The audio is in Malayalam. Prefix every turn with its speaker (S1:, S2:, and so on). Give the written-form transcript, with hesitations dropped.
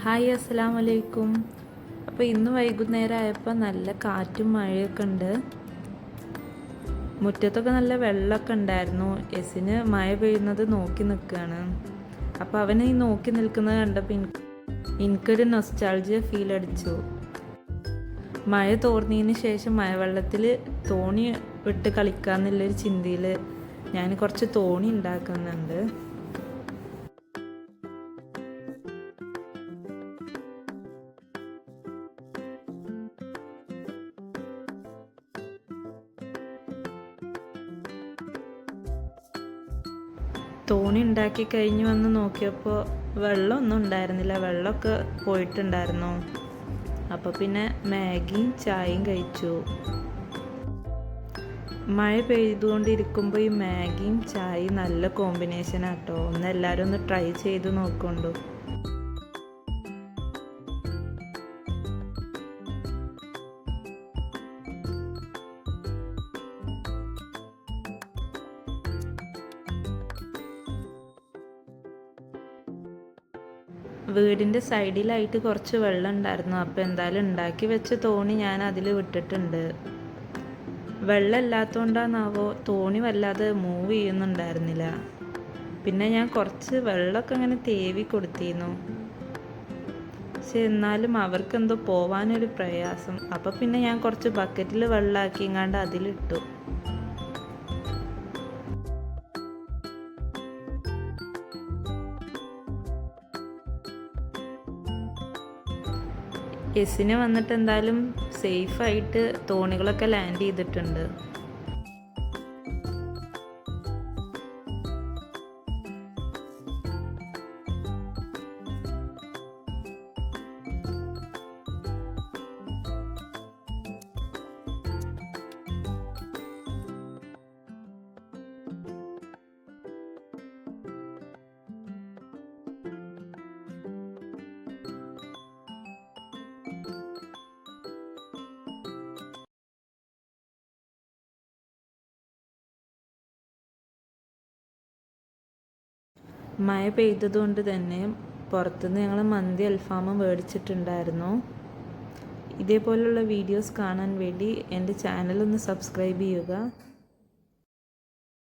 S1: ഹായ് അസ്സലാമു അലൈക്കും. അപ്പോൾ ഇന്ന് വൈകുന്നേരം ആയപ്പോൾ നല്ല കാറ്റും മഴയൊക്കെ ഉണ്ട്. മുറ്റത്തൊക്കെ നല്ല വെള്ളമൊക്കെ ഉണ്ടായിരുന്നു. എസിന് മഴ പെയ്യുന്നത് നോക്കി നിൽക്കുകയാണ്. അപ്പോൾ അവന് ഈ നോക്കി നിൽക്കുന്നത് കണ്ടപ്പോൾ എനിക്കൊരു നൊസ്റ്റാൾജിയ ഫീൽ അടിച്ചു. മഴ തോർന്നതിന് ശേഷം മഴവെള്ളത്തിൽ തോണി വിട്ട് കളിക്കാമെന്നുള്ളൊരു ചിന്തയിൽ ഞാൻ കുറച്ച് തോണി ഉണ്ടാക്കുന്നുണ്ട്. തോണി ഉണ്ടാക്കി കഴിഞ്ഞ് വന്ന് നോക്കിയപ്പോൾ വെള്ളമൊന്നും ഉണ്ടായിരുന്നില്ല, വെള്ളമൊക്കെ പോയിട്ടുണ്ടായിരുന്നു. അപ്പോൾ പിന്നെ മാഗിയും ചായയും കഴിച്ചു. മഴ പെയ്തുകൊണ്ടിരിക്കുമ്പോൾ ഈ മാഗിയും ചായയും നല്ല കോമ്പിനേഷനാട്ടോ. ഒന്ന് എല്ലാവരും ഒന്ന് ട്രൈ ചെയ്ത് നോക്കൊണ്ടു. വീടിൻ്റെ സൈഡിലായിട്ട് കുറച്ച് വെള്ളം ഉണ്ടായിരുന്നു. അപ്പോൾ എന്തായാലും ഉണ്ടാക്കി വെച്ച തോണി ഞാൻ അതിൽ വിട്ടിട്ടുണ്ട്. വെള്ളം ഇല്ലാത്തതുകൊണ്ടാണാവോ തോണി വല്ലാതെ മൂവ് ചെയ്യുന്നുണ്ടായിരുന്നില്ല. പിന്നെ ഞാൻ കുറച്ച് വെള്ളമൊക്കെ അങ്ങനെ തേവി കൊടുത്തിരുന്നു. പക്ഷെ എന്നാലും അവർക്കെന്തോ പോവാനൊരു പ്രയാസം. അപ്പോൾ പിന്നെ ഞാൻ കുറച്ച് ബക്കറ്റിൽ വെള്ളമാക്കി ഇങ്ങാണ്ട് അതിലിട്ടു. എസിന് വന്നിട്ട് എന്തായാലും സേഫായിട്ട് തോണികളൊക്കെ ലാൻഡ് ചെയ്തിട്ടുണ്ട്. മഴ പെയ്തതുകൊണ്ട് തന്നെ പുറത്തുനിന്ന് ഞങ്ങൾ മന്തി അൽഫാമും മേടിച്ചിട്ടുണ്ടായിരുന്നു. ഇതേപോലുള്ള വീഡിയോസ് കാണാൻ വേണ്ടി എൻ്റെ ചാനലൊന്ന് സബ്സ്ക്രൈബ് ചെയ്യുക.